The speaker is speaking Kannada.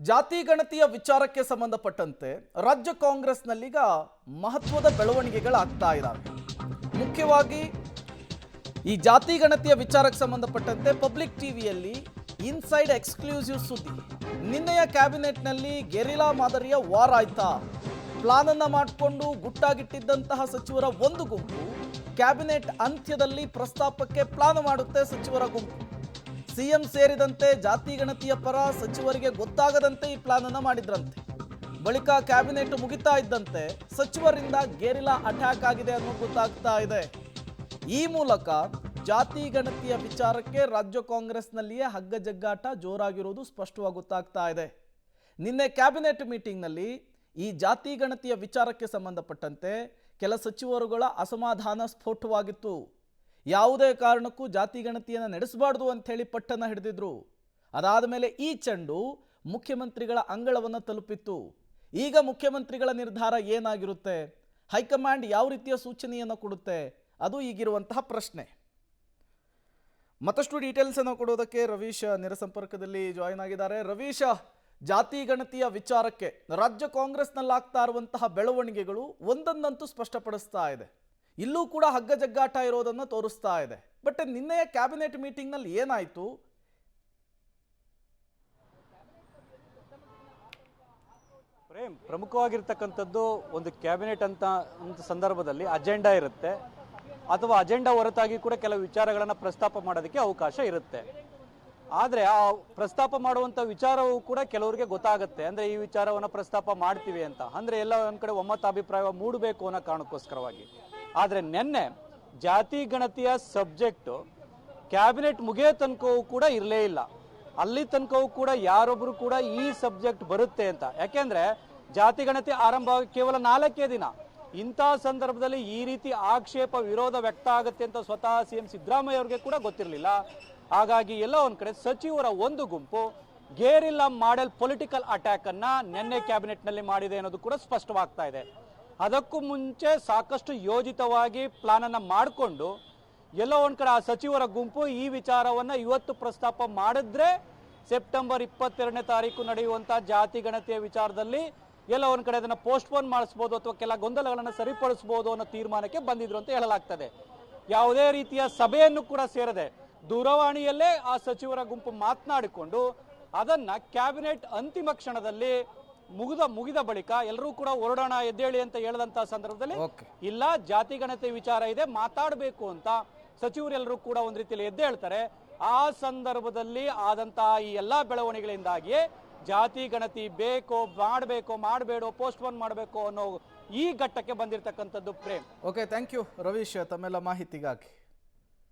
ಜಾತಿ ಗಣತಿಯ ವಿಚಾರಕ್ಕೆ ಸಂಬಂಧಪಟ್ಟಂತೆ ರಾಜ್ಯ ಕಾಂಗ್ರೆಸ್ನಲ್ಲೀಗ ಮಹತ್ವದ ಬೆಳವಣಿಗೆಗಳಾಗ್ತಾ ಇದ್ದಾವೆ. ಮುಖ್ಯವಾಗಿ ಈ ಜಾತಿ ಗಣತಿಯ ವಿಚಾರಕ್ಕೆ ಸಂಬಂಧಪಟ್ಟಂತೆ ಪಬ್ಲಿಕ್ ಟಿವಿಯಲ್ಲಿ ಇನ್ಸೈಡ್ ಎಕ್ಸ್ಕ್ಲೂಸಿವ್ ಸುದ್ದಿ. ನಿನ್ನೆಯ ಕ್ಯಾಬಿನೆಟ್ನಲ್ಲಿ ಗೆರಿಲ್ಲಾ ಮಾದರಿಯ ವಾರ್ ಆಯ್ತಾ? ಪ್ಲಾನ್ ಅನ್ನ ಮಾಡಿಕೊಂಡು ಗುಟ್ಟಾಗಿಟ್ಟಿದ್ದಂತಹ ಸಚಿವರ ಒಂದು ಗುಂಪು ಕ್ಯಾಬಿನೆಟ್ ಅಂತ್ಯದಲ್ಲಿ ಪ್ರಸ್ತಾಪಕ್ಕೆ ಪ್ಲಾನ್ ಮಾಡುತ್ತೆ ಸಚಿವರ ಗುಂಪು. ಸಿಎಂ ಸೇರಿದಂತೆ ಜಾತಿ ಗಣತಿಯ ಪರ ಸಚಿವರಿಗೆ ಗೊತ್ತಾಗದಂತೆ ಈ ಪ್ಲಾನ್ ಅನ್ನ ಮಾಡಿದ್ರಂತೆ. ಬಳಿಕ ಕ್ಯಾಬಿನೆಟ್ ಮುಗಿತಾ ಇದ್ದಂತೆ ಸಚಿವರಿಂದ ಗೆರಿಲ್ಲಾ ಅಟ್ಯಾಕ್ ಆಗಿದೆ ಅನ್ನೋದು ಗೊತ್ತಾಗ್ತಾ ಇದೆ. ಈ ಮೂಲಕ ಜಾತಿ ಗಣತಿಯ ವಿಚಾರಕ್ಕೆ ರಾಜ್ಯ ಕಾಂಗ್ರೆಸ್ನಲ್ಲಿಯೇ ಹಗ್ಗ ಜಗ್ಗಾಟ ಜೋರಾಗಿರುವುದು ಸ್ಪಷ್ಟವಾಗಿ ಗೊತ್ತಾಗ್ತಾ ಇದೆ. ನಿನ್ನೆ ಕ್ಯಾಬಿನೆಟ್ ಮೀಟಿಂಗ್ನಲ್ಲಿ ಈ ಜಾತಿ ಗಣತಿಯ ವಿಚಾರಕ್ಕೆ ಸಂಬಂಧಪಟ್ಟಂತೆ ಕೆಲ ಸಚಿವರುಗಳ ಅಸಮಾಧಾನ ಸ್ಫೋಟವಾಗಿತ್ತು. ಯಾವುದೇ ಕಾರಣಕ್ಕೂ ಜಾತಿ ಗಣತಿಯನ್ನು ನಡೆಸಬಾರ್ದು ಅಂತ ಹೇಳಿ ಪಟ್ಟನ್ನು ಹಿಡಿದಿದ್ರು. ಅದಾದ ಮೇಲೆ ಈ ಚೆಂಡು ಮುಖ್ಯಮಂತ್ರಿಗಳ ಅಂಗಳವನ್ನು ತಲುಪಿತ್ತು. ಈಗ ಮುಖ್ಯಮಂತ್ರಿಗಳ ನಿರ್ಧಾರ ಏನಾಗಿರುತ್ತೆ? ಹೈಕಮಾಂಡ್ ಯಾವ ರೀತಿಯ ಸೂಚನೆಯನ್ನು ಕೊಡುತ್ತೆ? ಅದು ಈಗಿರುವಂತಹ ಪ್ರಶ್ನೆ. ಮತ್ತಷ್ಟು ಡೀಟೇಲ್ಸ್ ಅನ್ನು ಕೊಡೋದಕ್ಕೆ ರವೀಶ್ ನೇರ ಸಂಪರ್ಕದಲ್ಲಿ ಜಾಯಿನ್ ಆಗಿದ್ದಾರೆ. ರವೀಶ್, ಜಾತಿ ಗಣತಿಯ ವಿಚಾರಕ್ಕೆ ರಾಜ್ಯ ಕಾಂಗ್ರೆಸ್ನಲ್ಲಿ ಆಗ್ತಾ ಇರುವಂತಹ ಬೆಳವಣಿಗೆಗಳು ಒಂದನ್ನಂತೂ ಸ್ಪಷ್ಟಪಡಿಸ್ತಾ ಇದೆ. ಇಲ್ಲೂ ಕೂಡ ಹಗ್ಗ ಜಗ್ಗಾಟ ಇರೋದನ್ನು ತೋರಿಸ್ತಾ ಇದೆ. ಬಟ್ ನಿನ್ನೆಯ ಕ್ಯಾಬಿನೆಟ್ ಮೀಟಿಂಗ್ನಲ್ಲಿ ಏನಾಯಿತು? ಪ್ರೇಮ್, ಪ್ರಮುಖವಾಗಿರ್ತಕ್ಕಂಥದ್ದು ಒಂದು ಕ್ಯಾಬಿನೆಟ್ ಅಂತ ಸಂದರ್ಭದಲ್ಲಿ ಅಜೆಂಡಾ ಇರುತ್ತೆ, ಅಥವಾ ಅಜೆಂಡಾ ಹೊರತಾಗಿ ಕೂಡ ಕೆಲವು ವಿಚಾರಗಳನ್ನು ಪ್ರಸ್ತಾಪ ಮಾಡೋದಕ್ಕೆ ಅವಕಾಶ ಇರುತ್ತೆ. ಆದರೆ ಆ ಪ್ರಸ್ತಾಪ ಮಾಡುವಂಥ ವಿಚಾರವೂ ಕೂಡ ಕೆಲವರಿಗೆ ಗೊತ್ತಾಗುತ್ತೆ. ಅಂದರೆ ಈ ವಿಚಾರವನ್ನು ಪ್ರಸ್ತಾಪ ಮಾಡ್ತೀವಿ ಅಂತ, ಅಂದರೆ ಎಲ್ಲ ಒಂದು ಕಡೆ ಒಮ್ಮತಾಭಿಪ್ರಾಯ ಮೂಡಬೇಕು ಅನ್ನೋ ಕಾರಣಕ್ಕೋಸ್ಕರವಾಗಿ. ಆದರೆ ನಿನ್ನೆ ಜಾತಿ ಗಣತಿಯ ಸಬ್ಜೆಕ್ಟು ಕ್ಯಾಬಿನೆಟ್ ಮುಗಿಯೋ ತನಕವೂ ಕೂಡ ಇರಲೇ ಇಲ್ಲ. ಅಲ್ಲಿ ತನಕವೂ ಕೂಡ ಯಾರೊಬ್ಬರು ಕೂಡ ಈ ಸಬ್ಜೆಕ್ಟ್ ಬರುತ್ತೆ ಅಂತ, ಯಾಕೆಂದರೆ ಜಾತಿ ಗಣತಿ ಆರಂಭ ಕೇವಲ 4 ದಿನ. ಇಂಥ ಸಂದರ್ಭದಲ್ಲಿ ಈ ರೀತಿ ಆಕ್ಷೇಪ ವಿರೋಧ ವ್ಯಕ್ತ ಆಗುತ್ತೆ ಅಂತ ಸ್ವತಃ ಸಿಎಂ ಸಿದ್ದರಾಮಯ್ಯ ಅವ್ರಿಗೆ ಕೂಡ ಗೊತ್ತಿರಲಿಲ್ಲ. ಹಾಗಾಗಿ ಎಲ್ಲ ಒಂದು ಕಡೆ ಸಚಿವರ ಒಂದು ಗುಂಪು ಗೆರಿಲ್ಲಾ ಮಾಡೆಲ್ ಪೊಲಿಟಿಕಲ್ ಅಟ್ಯಾಕ್ ಅನ್ನ ನಿನ್ನೆ ಕ್ಯಾಬಿನೆಟ್ನಲ್ಲಿ ಮಾಡಿದೆ ಅನ್ನೋದು ಕೂಡ ಸ್ಪಷ್ಟವಾಗ್ತಾ ಇದೆ. ಅದಕ್ಕೂ ಮುಂಚೆ ಸಾಕಷ್ಟು ಯೋಜಿತವಾಗಿ ಪ್ಲಾನ್ ಅನ್ನ ಮಾಡಿಕೊಂಡು ಎಲ್ಲೋ ಒಂದು ಕಡೆ ಆ ಸಚಿವರ ಗುಂಪು ಈ ವಿಚಾರವನ್ನ ಇವತ್ತು ಪ್ರಸ್ತಾಪ ಮಾಡಿದ್ರೆ ಸೆಪ್ಟೆಂಬರ್ 22ನೇ ತಾರೀಕು ನಡೆಯುವಂಥ ಜಾತಿ ಗಣತಿಯ ವಿಚಾರದಲ್ಲಿ ಎಲ್ಲ ಒಂದು ಕಡೆ ಅದನ್ನು ಪೋಸ್ಟ್ಪೋನ್ ಮಾಡಿಸ್ಬೋದು ಅಥವಾ ಕೆಲ ಗೊಂದಲಗಳನ್ನು ಸರಿಪಡಿಸ್ಬೋದು ಅನ್ನೋ ತೀರ್ಮಾನಕ್ಕೆ ಬಂದಿದ್ರು ಅಂತ ಹೇಳಲಾಗ್ತದೆ. ಯಾವುದೇ ರೀತಿಯ ಸಭೆಯನ್ನು ಕೂಡ ಸೇರದೆ ದೂರವಾಣಿಯಲ್ಲೇ ಆ ಸಚಿವರ ಗುಂಪು ಮಾತನಾಡಿಕೊಂಡು ಅದನ್ನ ಕ್ಯಾಬಿನೆಟ್ ಅಂತಿಮ ಕ್ಷಣದಲ್ಲಿ ಮುಗಿದ ಬಳಿಕ ಎಲ್ಲರೂ ಕೂಡ ಹೊರಡೋಣ ಎದ್ದೇಳಿ ಅಂತ ಹೇಳಿದಂತ ಸಂದರ್ಭದಲ್ಲಿ ಇಲ್ಲ, ಜಾತಿ ಗಣತಿ ವಿಚಾರ ಇದೆ, ಮಾತಾಡಬೇಕು ಅಂತ ಸಚಿವರೆಲ್ಲರೂ ಕೂಡ ಒಂದ್ ರೀತಿಯಲ್ಲಿ ಎದ್ದೇಳ್ತಾರೆ. ಆ ಸಂದರ್ಭದಲ್ಲಿ ಆದಂತಹ ಈ ಎಲ್ಲಾ ಬೆಳವಣಿಗೆಗಳಿಂದಾಗಿಯೇ ಜಾತಿ ಗಣತಿ ಬೇಕೋ ಮಾಡಬೇಡೋ ಪೋಸ್ಟ್ಪೋನ್ ಮಾಡಬೇಕು ಅನ್ನೋ ಈ ಘಟ್ಟಕ್ಕೆ ಬಂದಿರತಕ್ಕಂಥದ್ದು. Prem, okay, thank you Ravish ತಮ್ಮೆಲ್ಲ ಮಾಹಿತಿಗಾಗಿ.